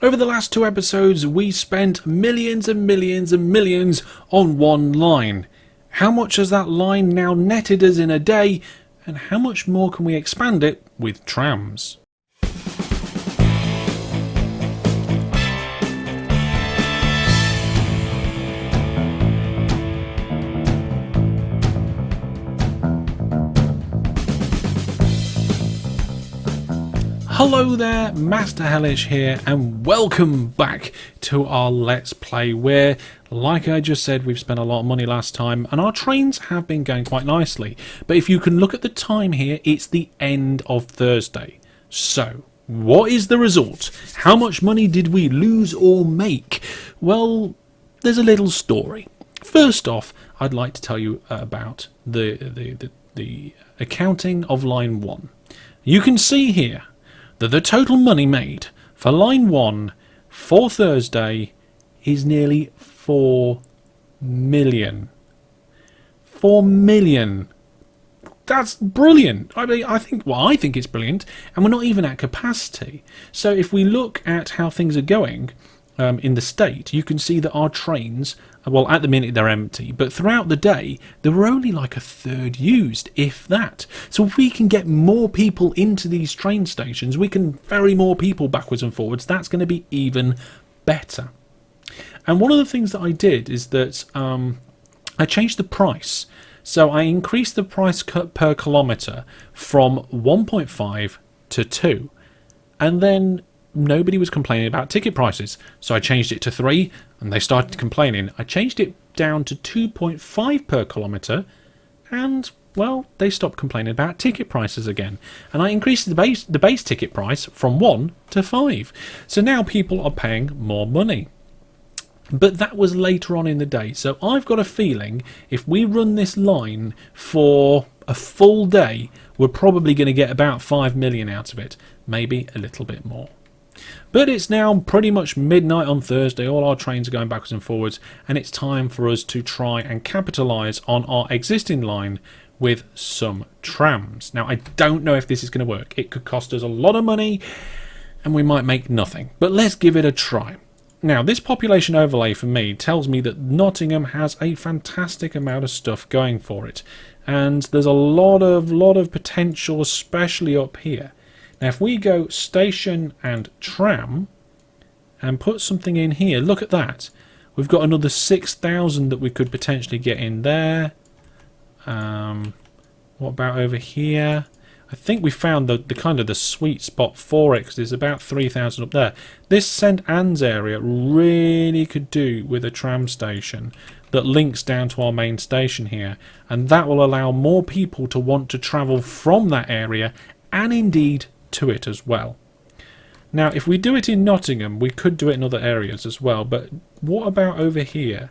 Over the last 2 episodes, we spent millions and millions and millions on one line. How much has that line now netted us in a day, and how much more can we expand it with trams? Hello there, Master Hellish here, and welcome back to our Let's Play where, like I just said, we've spent a lot of money last time and our trains have been going quite nicely. But if you can look at the time here, it's the end of Thursday. So, what is the result? How much money did we lose or make? Well, there's a little story. First off, I'd like to tell you about the accounting of line 1. You can see here that the total money made for line 1 for Thursday is nearly 4 million. 4 million. That's brilliant. I think it's brilliant, and we're not even at capacity. So if we look at how things are going in the state, you can see that our trains, well, at the minute they're empty, but throughout the day there were only like a third used, if that. So if we can get more people into these train stations, we can ferry more people backwards and forwards. That's going to be even better. And one of the things that I did is that I changed the price. So I increased the price per kilometre from 1.5 to 2, and then nobody was complaining about ticket prices, so I changed it to 3 and they started complaining. I changed it down to 2.5 per kilometre and, well, they stopped complaining about ticket prices again. And I increased the base ticket price from 1 to 5. So now people are paying more money. But that was later on in the day, so I've got a feeling if we run this line for a full day, we're probably going to get about 5 million out of it, maybe a little bit more. But it's now pretty much midnight on Thursday, all our trains are going backwards and forwards, and it's time for us to try and capitalise on our existing line with some trams. Now, I don't know if this is going to work. It could cost us a lot of money, and we might make nothing. But let's give it a try. Now, this population overlay for me tells me that Nottingham has a fantastic amount of stuff going for it. And there's a lot of potential, especially up here. Now, if we go station and tram and put something in here, look at that. We've got another 6,000 that we could potentially get in there. What about over here? I think we found the kind of the sweet spot for it because there's about 3,000 up there. This St Anne's area really could do with a tram station that links down to our main station here, and that will allow more people to want to travel from that area and indeed to it as well. Now, if we do it in Nottingham, we could do it in other areas as well, but what about over here?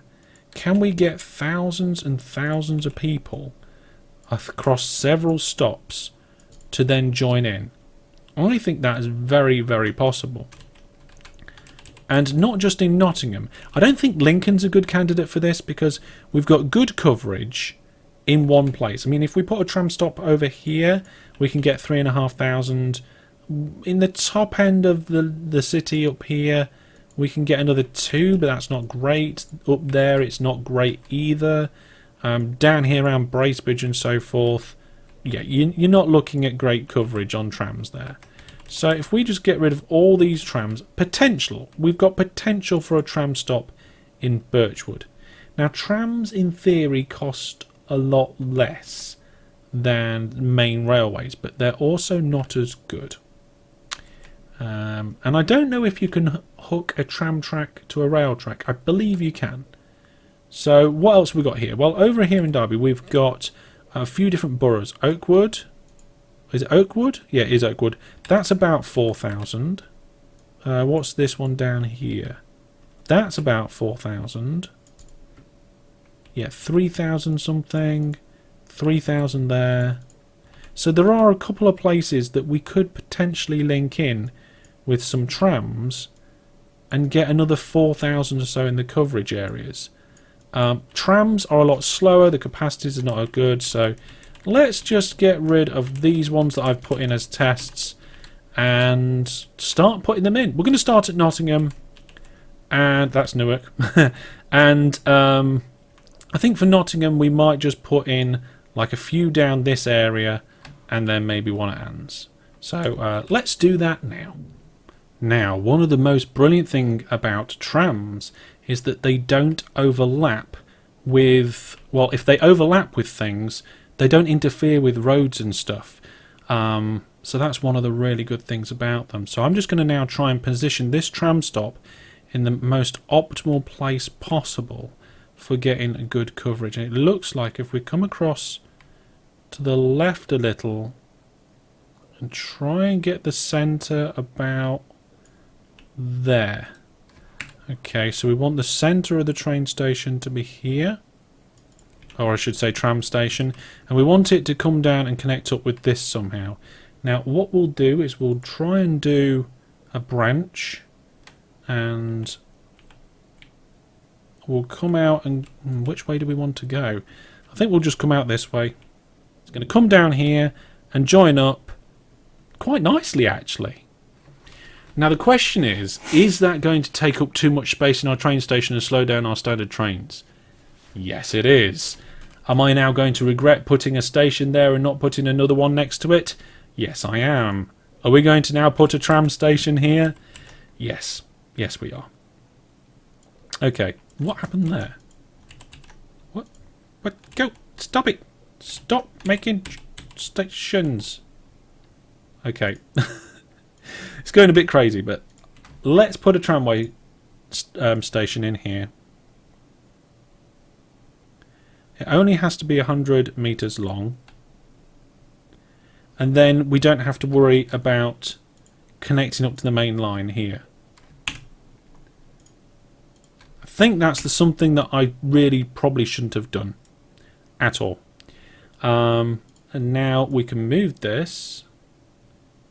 Can we get thousands and thousands of people across several stops to then join in? I think that is very, very possible. And not just in Nottingham. I don't think Lincoln's a good candidate for this because we've got good coverage in one place. I mean, if we put a tram stop over here, we can get 3,500. In the top end of the city up here, we can get another 2, but that's not great. Up there, it's not great either. Down here around Bracebridge and so forth, yeah, you're not looking at great coverage on trams there. So if we just get rid of all these trams, we've got potential for a tram stop in Birchwood. Now, trams in theory cost a lot less than main railways, but they're also not as good. And I don't know if you can hook a tram track to a rail track. I believe you can. So what else have we got here? Well, over here in Derby we've got a few different boroughs. Oakwood. Is it Oakwood? Yeah, it is Oakwood. That's about 4,000. What's this one down here? That's about 4,000. Yeah, 3,000 something. 3,000 there. So there are a couple of places that we could potentially link in with some trams and get another 4,000 or so in the coverage areas. Trams are a lot slower, the capacities are not as good, so let's just get rid of these ones that I've put in as tests and start putting them in. We're going to start at Nottingham, and that's Newark. And I think for Nottingham we might just put in like a few down this area and then maybe one at Anne's. So let's do that now. Now, one of the most brilliant thing about trams is that they don't overlap with, well, if they overlap with things, they don't interfere with roads and stuff. So that's one of the really good things about them. So I'm just going to now try and position this tram stop in the most optimal place possible for getting a good coverage. And it looks like if we come across to the left a little and try and get the centre about there. Okay, so we want the centre of the train station to be here, or I should say tram station, and we want it to come down and connect up with this somehow. Now what we'll do is we'll try and do a branch, and we'll come out, and which way do we want to go? I think we'll just come out this way. It's going to come down here and join up quite nicely actually. Now the question is that going to take up too much space in our train station and slow down our standard trains? Yes, it is. Am I now going to regret putting a station there and not putting another one next to it? Yes, I am. Are we going to now put a tram station here? Yes. Yes, we are. Okay, what happened there? What? Go! Stop it! Stop making stations! Okay. It's going a bit crazy, but let's put a tramway station in here. It only has to be 100 meters long, and then we don't have to worry about connecting up to the main line here. I think that's something that I really probably shouldn't have done at all. And now we can move this.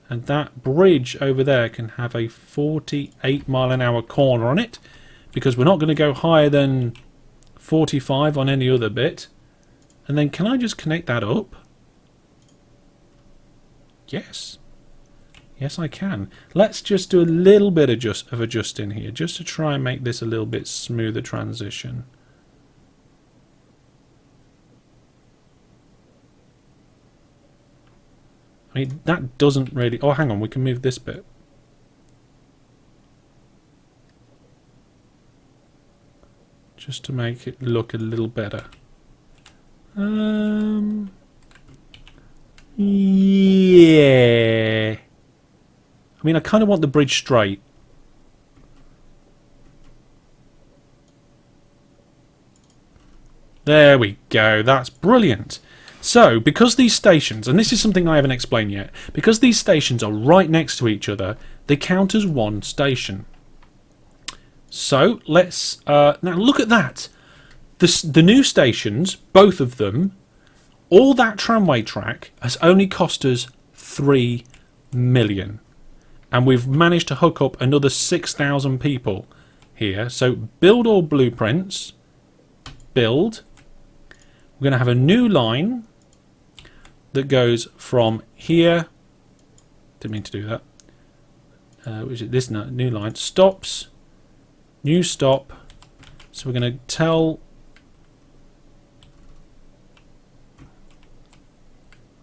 And that bridge over there can have a 48-mile-an-hour corner on it, because we're not going to go higher than 45 on any other bit. And then can I just connect that up? Yes. Yes, I can. Let's just do a little bit of adjusting here, just to try and make this a little bit smoother transition. I mean, that doesn't really... Oh, hang on, we can move this bit. Just to make it look a little better. Yeah. I mean, I kind of want the bridge straight. There we go. That's brilliant. So, because these stations, and this is something I haven't explained yet, because these stations are right next to each other, they count as one station. So, let's... now, look at that. The new stations, both of them, all that tramway track has only cost us 3 million. And we've managed to hook up another 6,000 people here. So, build all blueprints. Build. We're going to have a new line that goes from here. Didn't mean to do that. Which is this new line. Stops. New stop. So we're going to tell...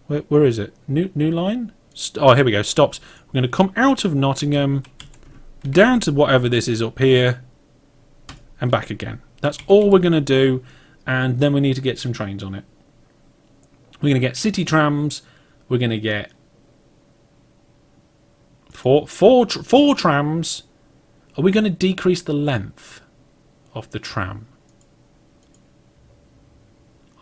Where is it? New line? Oh, here we go. Stops. We're going to come out of Nottingham, down to whatever this is up here, and back again. That's all we're going to do, and then we need to get some trains on it. We're going to get city trams. We're going to get four trams. Are we going to decrease the length of the tram?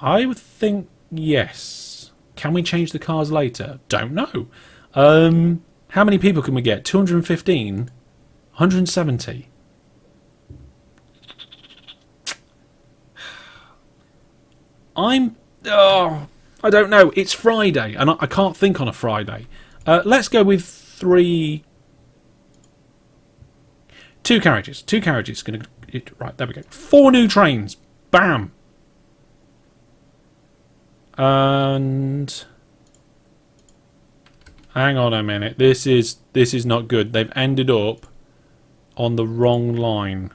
I would think yes. Can we change the cars later? Don't know. How many people can we get? 215? 170? I don't know. It's Friday, and I can't think on a Friday. Let's go with 2 carriages. 2 carriages. Right, there we go. 4 new trains. Bam. And Hang on a minute. This is not good. They've ended up on the wrong line.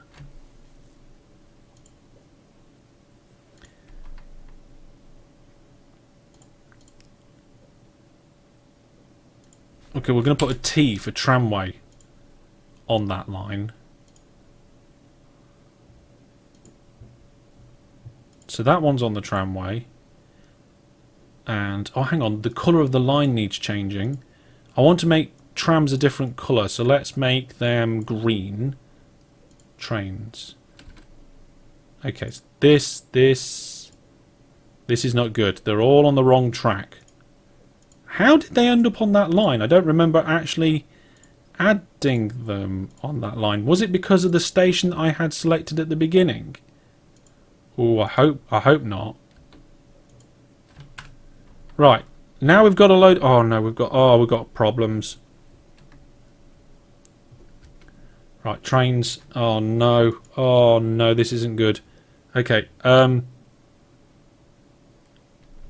Okay, we're going to put a T for tramway on that line. So that one's on the tramway. And, oh, hang on, the colour of the line needs changing. I want to make trams a different colour, so let's make them green. Trains. Okay, so this is not good. They're all on the wrong track. How did they end up on that line? I don't remember actually adding them on that line. Was it because of the station that I had selected at the beginning? Oh, I hope not. Right, now we've got a load. Oh no, we've got problems. Right, trains. Oh no, this isn't good. Okay,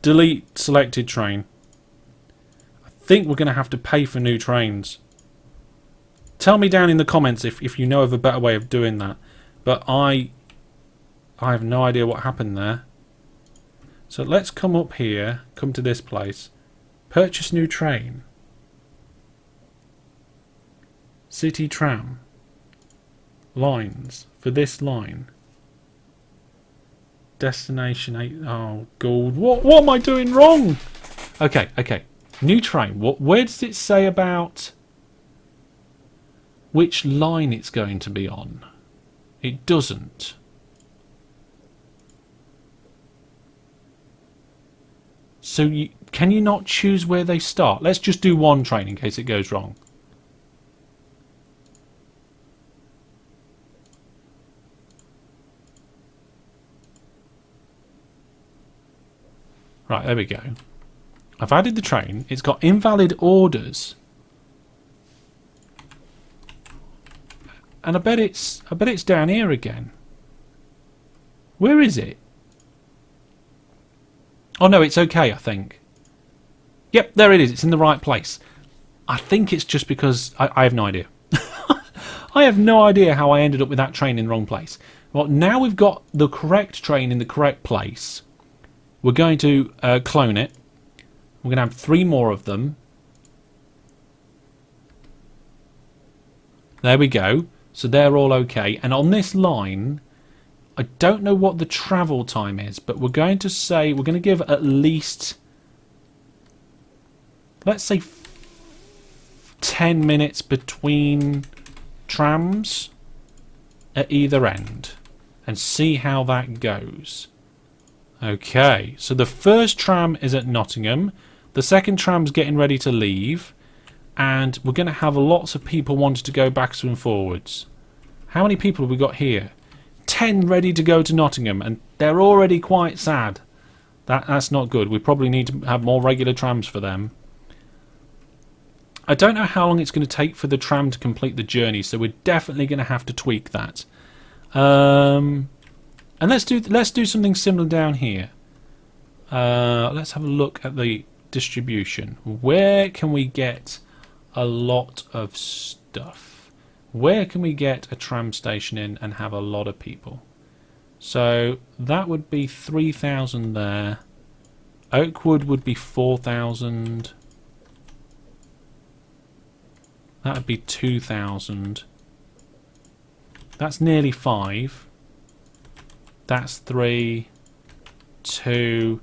delete selected train. I think we're going to have to pay for new trains. Tell me down in the comments if you know of a better way of doing that. But I have no idea what happened there. So let's come up here, come to this place. Purchase new train. City tram. Lines for this line. Destination 8. Oh, God. What am I doing wrong? Okay. New train. Where does it say about which line it's going to be on? It doesn't. So can you not choose where they start? Let's just do one train in case it goes wrong. Right, there we go. I've added the train. It's got invalid orders. And I bet it's down here again. Where is it? Oh no, it's okay, I think. Yep, there it is. It's in the right place. I think it's just because I have no idea. I have no idea how I ended up with that train in the wrong place. Well, now we've got the correct train in the correct place. We're going to clone it. We're going to have 3 more of them. There we go. So they're all okay. And on this line, I don't know what the travel time is, but we're going to say, we're going to give at least, let's say 10 minutes between trams at either end and see how that goes. Okay, so the first tram is at Nottingham, the second tram's getting ready to leave, and we're going to have lots of people wanting to go backwards and forwards. How many people have we got here? 10 ready to go to Nottingham, and they're already quite sad. That's not good. We probably need to have more regular trams for them. I don't know how long it's going to take for the tram to complete the journey, so we're definitely going to have to tweak that. And let's do something similar down here. Let's have a look at the distribution. Where can we get a lot of stuff? Where can we get a tram station in and have a lot of people? So that would be 3,000 there. Oakwood would be 4,000. That would be 2,000. That's nearly 5. That's 3, 2.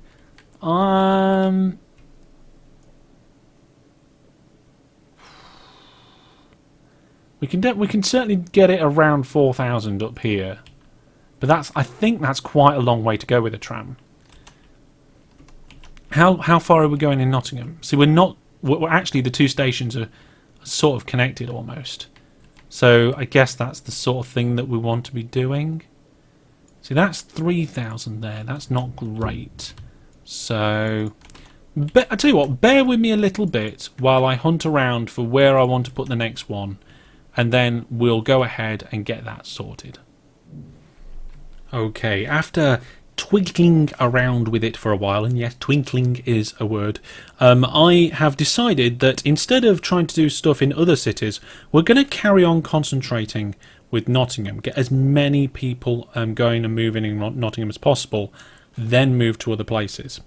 We can certainly get it around 4,000 up here, but I think that's quite a long way to go with a tram. How far are we going in Nottingham? See, we're actually, the 2 stations are sort of connected almost. So I guess that's the sort of thing that we want to be doing. See, that's 3,000 there. That's not great. So I tell you what, bear with me a little bit while I hunt around for where I want to put the next one, and then we'll go ahead and get that sorted. Okay, after twinkling around with it for a while, and yes, twinkling is a word, I have decided that instead of trying to do stuff in other cities, we're going to carry on concentrating with Nottingham, get as many people going and moving in Nottingham as possible, then move to other places.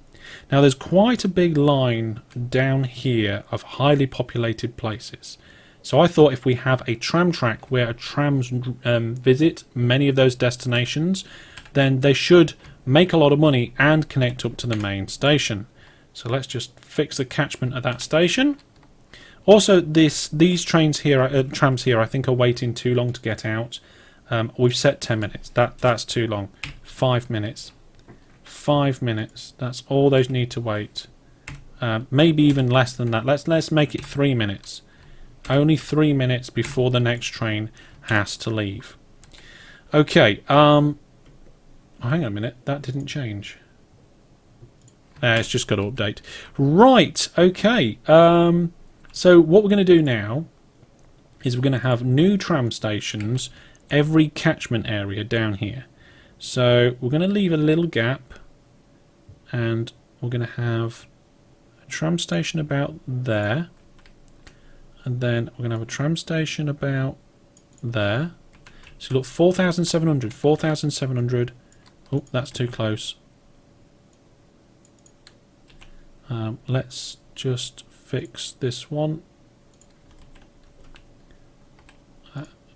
Now there's quite a big line down here of highly populated places. So I thought if we have a tram track where trams visit many of those destinations, then they should make a lot of money and connect up to the main station. So let's just fix the catchment at that station. Also, these trains here, trams here, I think are waiting too long to get out. We've set 10 minutes. That's too long. 5 minutes. 5 minutes. That's all those need to wait. Maybe even less than that. Let's make it 3 minutes. Only 3 minutes before the next train has to leave. Okay. Oh, hang on a minute. That didn't change. It's just got to update. Right. Okay. So what we're going to do now is we're going to have new tram stations every catchment area down here. So we're going to leave a little gap, and we're going to have a tram station about there, and then we're going to have a tram station about there. So look, 4,700, 4,700. Oh, that's too close. Let's just fix this one.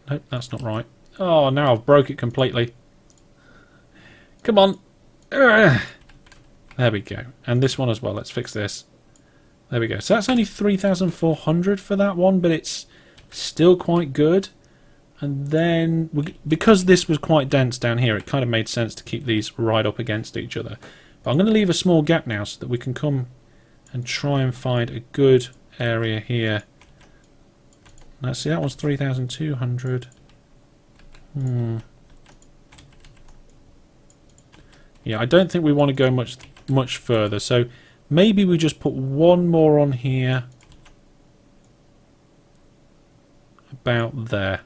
Nope, that's not right. Oh, now I've broke it completely. Come on. There we go. And this one as well. Let's fix this. There we go. So that's only 3,400 for that one, but it's still quite good. And then, because this was quite dense down here, it kind of made sense to keep these right up against each other. But I'm going to leave a small gap now so that we can come and try and find a good area here. Let's see, that one's 3,200. Yeah, I don't think we want to go much further. So maybe we just put one more on here. About there.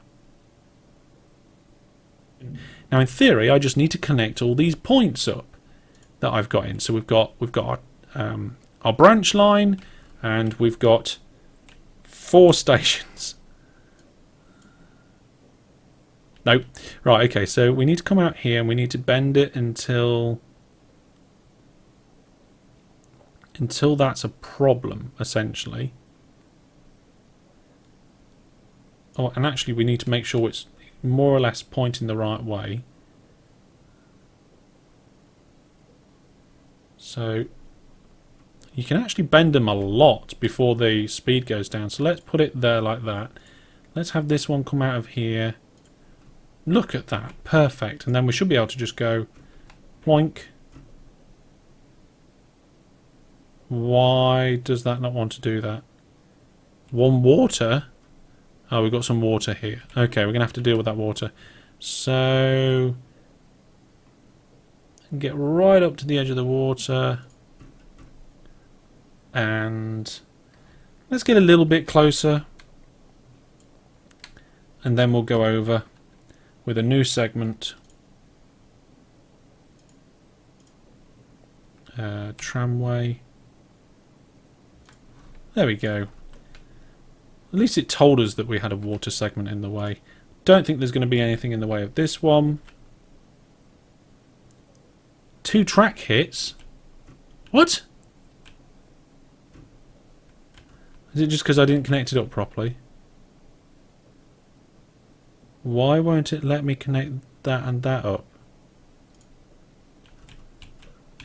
Now in theory, I just need to connect all these points up that I've got in. So we've got our branch line, and we've got 4 stations. Nope. Right, okay, so we need to come out here and we need to bend it until that's a problem, essentially. Oh, and actually we need to make sure it's more or less pointing the right way. So you can actually bend them a lot before the speed goes down. So let's put it there like that. Let's have this one come out of here. Look at that. Perfect. And then we should be able to just go ploink. Why does that not want to do that? One water? Oh, we've got some water here. Okay, we're going to have to deal with that water. So get right up to the edge of the water. And let's get a little bit closer. And then we'll go over with a new segment. Tramway. There we go. At least it told us that we had a water segment in the way. Don't think there's going to be anything in the way of this one. 2 track hits? What? Is it just because I didn't connect it up properly? Why won't it let me connect that and that up?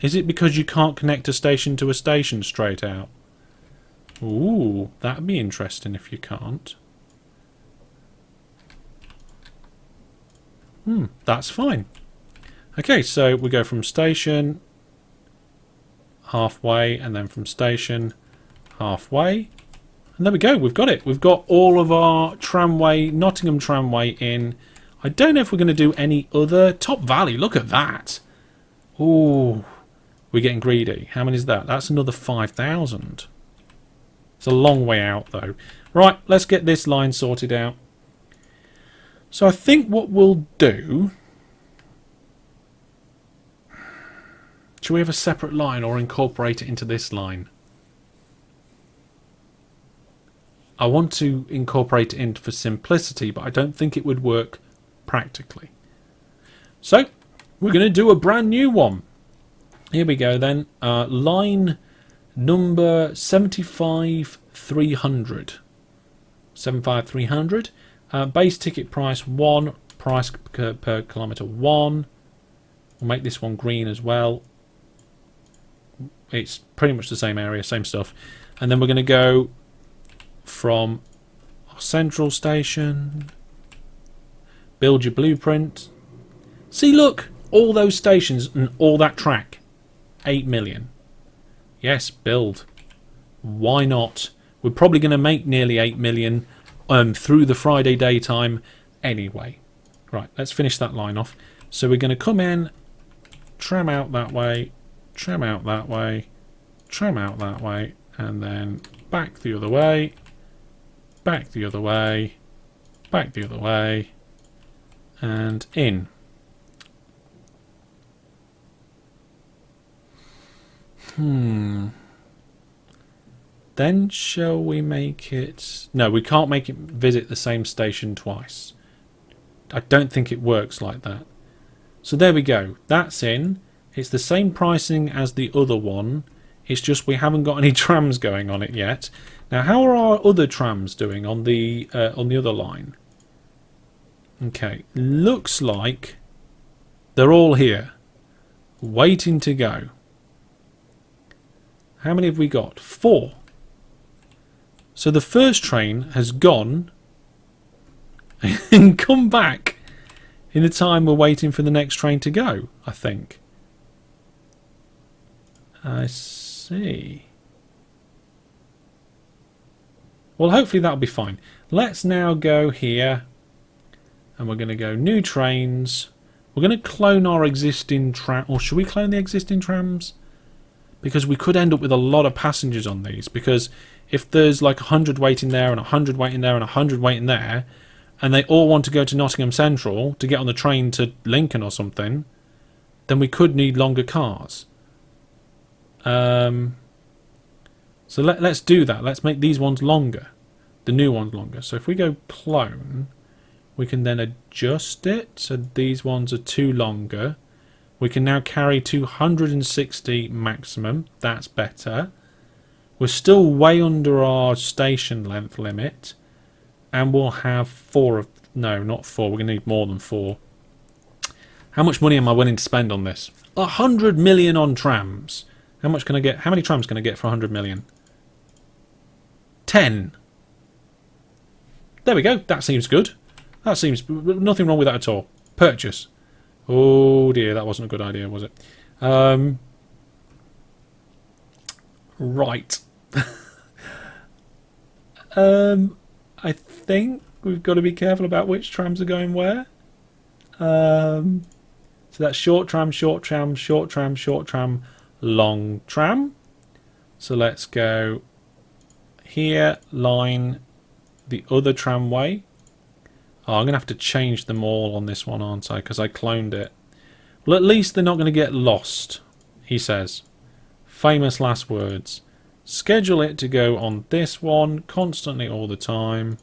Is it because you can't connect a station to a station straight out? Ooh, that'd be interesting if you can't. That's fine. Okay, so we go from station halfway, and then from station halfway. And there we go, we've got it. We've got all of our tramway, Nottingham tramway in. I don't know if we're going to do any other. Top Valley, look at that. Ooh, we're getting greedy. How many is that? That's another 5,000. It's a long way out though. Right, let's get this line sorted out. So I think what we'll do... Should we have a separate line or incorporate it into this line? I want to incorporate it in for simplicity, but I don't think it would work practically. So we're going to do a brand new one. Here we go then. Line number 75300. 75300. Base ticket price 1. Price per kilometre 1. We'll make this one green as well. It's pretty much the same area, same stuff. And then we're going to go from our central station. Build your blueprint. See, look, all those stations and all that track. 8 million. Yes, build. Why not? We're probably going to make nearly 8 million through the Friday daytime anyway. Right, let's finish that line off. So we're going to come in, tram out that way, tram out that way, tram out that way, and then back the other way, back the other way, back the other way, and in. Then shall we make it... No, we can't make it visit the same station twice. I don't think it works like that. So there we go. That's in. It's the same pricing as the other one. It's just we haven't got any trams going on it yet. Now, how are our other trams doing on the other line? Okay, looks like they're all here, waiting to go. How many have we got? 4. So the first train has gone and come back in the time we're waiting for the next train to go, I think. I see. Well, hopefully that'll be fine. Let's now go here and we're going to go new trains. We're going to clone our existing tram, or should we clone the existing trams? Because we could end up with a lot of passengers on these. Because if there's like 100 waiting there and 100 waiting there and 100 waiting there, and they all want to go to Nottingham Central to get on the train to Lincoln or something, then we could need longer cars. So let's do that. Let's make these ones longer. The new ones longer. So if we go clone, we can then adjust it. So these ones are too longer. We can now carry 260 maximum. That's better. We're still way under our station length limit. And we'll have 4 of... No, not 4. We're going to need more than 4. How much money am I willing to spend on this? 100 million on trams. How much can I get? How many trams can I get for 100 million? 10. There we go. That seems good. That seems... Nothing wrong with that at all. Purchase. Oh dear, that wasn't a good idea, was it? Right. I think we've got to be careful about which trams are going where. So that's short tram, short tram, short tram, short tram, long tram. So let's go here, line the other tramway. Oh, I'm going to have to change them all on this one, aren't I? Because I cloned it. Well, at least they're not going to get lost, he says. Famous last words. Schedule it to go on this one constantly all the time.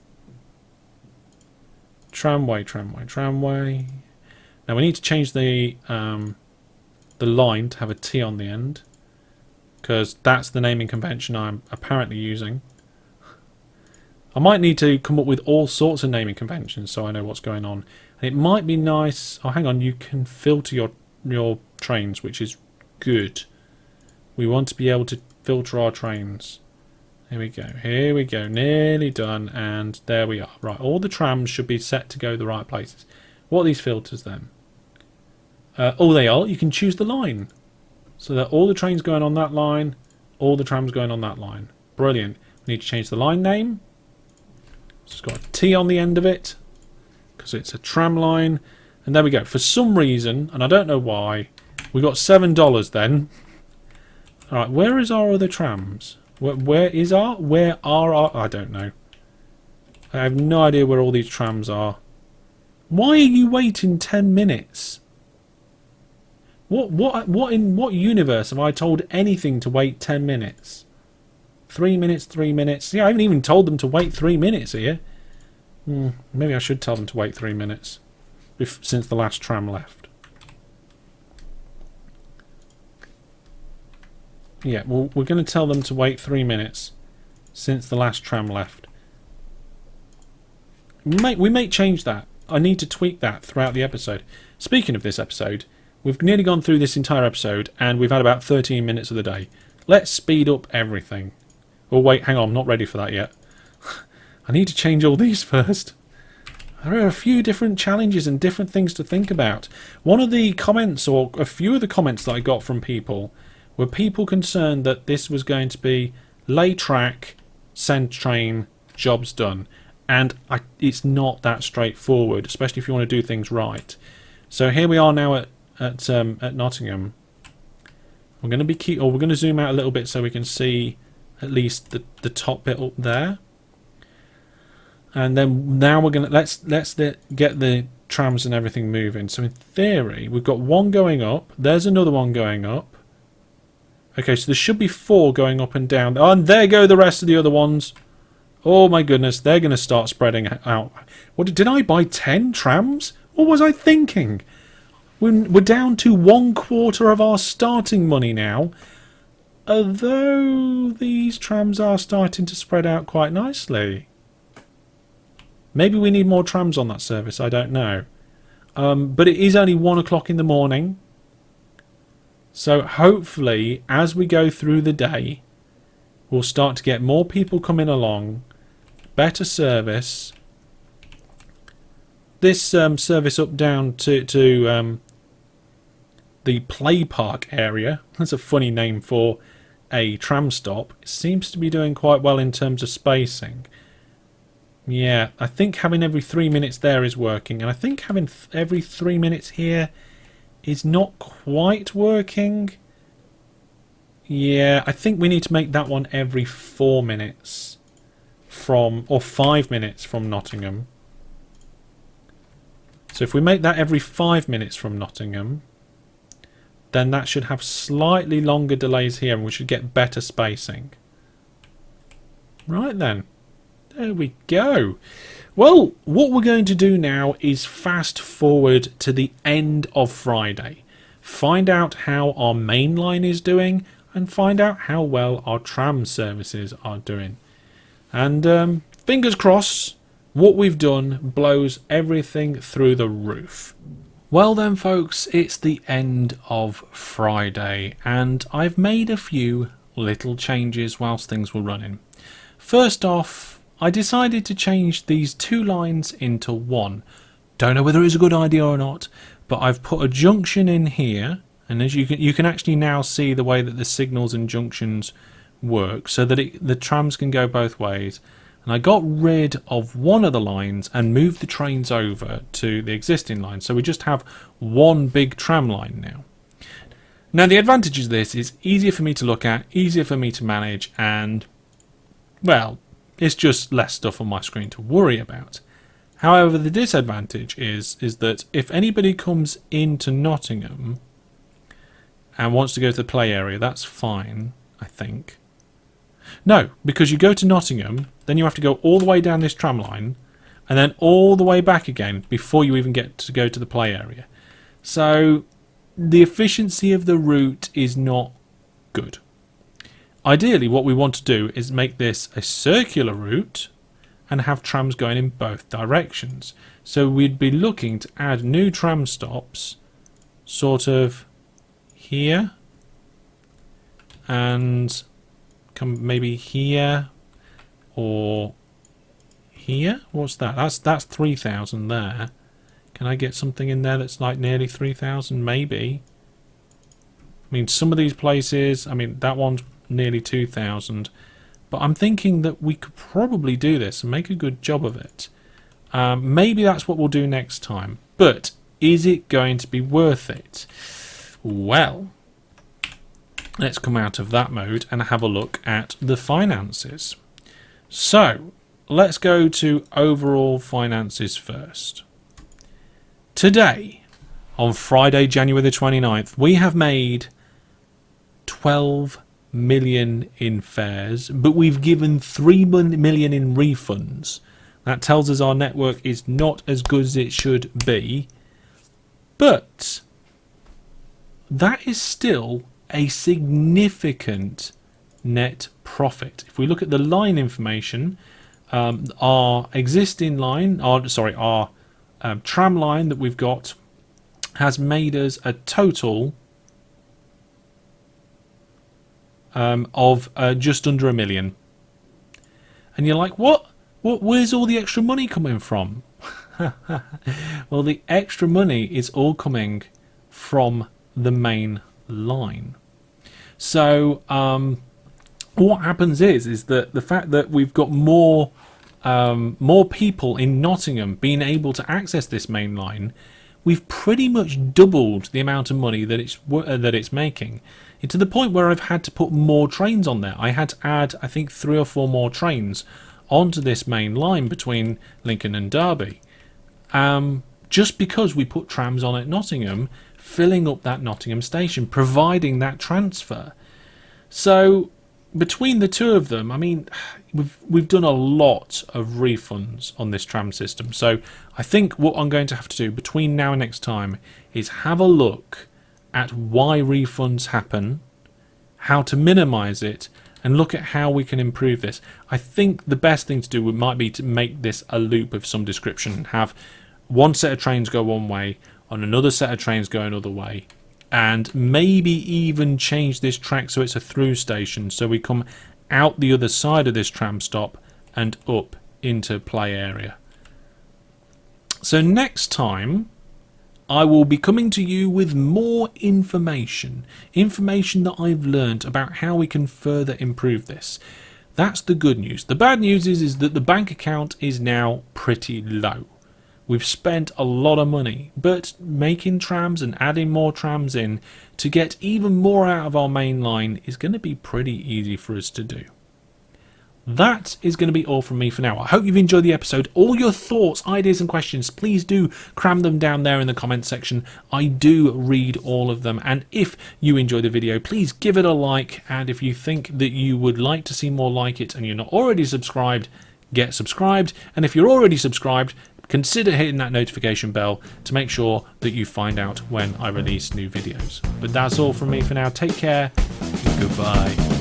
Tramway, tramway, tramway. Now we need to change the line to have a T on the end, because that's the naming convention I'm apparently using. I might need to come up with all sorts of naming conventions so I know what's going on. And it might be nice... Oh, hang on. You can filter your trains, which is good. We want to be able to filter our trains. Here we go. Here we go. Nearly done. And there we are. Right. All the trams should be set to go the right places. What are these filters then? Oh, they are. You can choose the line. So that all the trains going on that line, all the trams going on that line. Brilliant. We need to change the line name. It's got a T on the end of it because it's a tram line. And there we go. For some reason, and I don't know why, we got $7 then. Alright, where is our other trams? Where are our... I don't know. I have no idea where all these trams are. Why are you waiting 10 minutes? What in what universe have I told anything to wait 10 minutes? 3 minutes, 3 minutes. Yeah, I haven't even told them to wait 3 minutes here. Maybe I should tell them to wait 3 minutes since the last tram left. Yeah, well, we're going to tell them to wait 3 minutes since the last tram left. We may change that. I need to tweak that throughout the episode. Speaking of this episode, we've nearly gone through this entire episode and we've had about 13 minutes of the day. Let's speed up everything. Oh wait, hang on, I'm not ready for that yet. I need to change all these first. There are a few different challenges and different things to think about. One of the comments, or a few of the comments that I got from people, were people concerned that this was going to be lay track, send train, jobs done. And it's not that straightforward, especially if you want to do things right. So here we are now at Nottingham. We're going to zoom out a little bit so we can see at least the top bit up there. And then now we're going to let's get the trams and everything moving. So in theory, we've got one going up. There's another one going up. Okay, so there should be 4 going up and down. Oh, and there go the rest of the other ones. Oh my goodness, they're going to start spreading out. What did I buy 10 trams? What was I thinking? We're down to 1/4 of our starting money now. Although these trams are starting to spread out quite nicely. Maybe we need more trams on that service, I don't know. But it is only 1 o'clock in the morning. So hopefully, as we go through the day, we'll start to get more people coming along. Better service. This service up down to the play park area. That's a funny name for a tram stop. It seems to be doing quite well in terms of spacing. Yeah, I think having every 3 minutes there is working. And I think having every 3 minutes here is not quite working. Yeah, I think we need to make that one every 4 minutes or 5 minutes from Nottingham. So if we make that every 5 minutes from Nottingham, then that should have slightly longer delays here and we should get better spacing. Right then. There we go. Well, what we're going to do now is fast forward to the end of Friday. Find out how our main line is doing and find out how well our tram services are doing. And fingers crossed, what we've done blows everything through the roof. Well then folks, it's the end of Friday and I've made a few little changes whilst things were running. First off, I decided to change these 2 lines into 1. Don't know whether it's a good idea or not, but I've put a junction in here, and as you can actually now see the way that the signals and junctions work, so that the trams can go both ways. And I got rid of one of the lines and moved the trains over to the existing line, so we just have one big tram line now. Now the advantage of this is easier for me to look at, easier for me to manage, and well, it's just less stuff on my screen to worry about. However, the disadvantage is that if anybody comes into Nottingham and wants to go to the play area, that's fine, I think. No, because you go to Nottingham, then you have to go all the way down this tram line and then all the way back again before you even get to go to the play area. So the efficiency of the route is not good. Ideally, what we want to do is make this a circular route and have trams going in both directions. So we'd be looking to add new tram stops sort of here and come maybe here or here. What's that? That's 3,000 there. Can I get something in there that's like nearly 3,000? Maybe. I mean, some of these places, I mean, that one's nearly 2,000, but I'm thinking that we could probably do this and make a good job of it. Maybe that's what we'll do next time, but is it going to be worth it? Well, let's come out of that mode and have a look at the finances. So let's go to overall finances first. Today on Friday, January the 29th, we have made 12 million in fares, but we've given 3 million in refunds. That tells us our network is not as good as it should be, but that is still a significant net profit. If we look at the line information, our existing line, our tram line that we've got has made us a total of just under 1 million. And you're like, what? Where's all the extra money coming from? Well, the extra money is all coming from the main line. So what happens is that the fact that we've got more people in Nottingham being able to access this main line, we've pretty much doubled the amount of money that it's making. To the point where I've had to put more trains on there. I had to add, I think, 3 or 4 more trains onto this main line between Lincoln and Derby, just because we put trams on at Nottingham, filling up that Nottingham station, providing that transfer. So between the two of them, I mean, we've done a lot of refunds on this tram system. So I think what I'm going to have to do between now and next time is have a look at why refunds happen, how to minimize it, and look at how we can improve this. I think the best thing to do might be to make this a loop of some description and have one set of trains go one way, on another set of trains go another way, and maybe even change this track so it's a through station, so we come out the other side of this tram stop and up into play area. So next time I will be coming to you with more information that I've learned about how we can further improve this. That's the good news. The bad news is that the bank account is now pretty low. We've spent a lot of money, but making trams and adding more trams in to get even more out of our main line is going to be pretty easy for us to do. That is going to be all from me for now. I hope you've enjoyed the episode. All your thoughts, ideas and questions, please do cram them down there in the comments section. I do read all of them, and if you enjoyed the video, please give it a like, and if you think that you would like to see more like it and you're not already subscribed, get subscribed, and if you're already subscribed, consider hitting that notification bell to make sure that you find out when I release new videos. But that's all from me for now. Take care. Goodbye.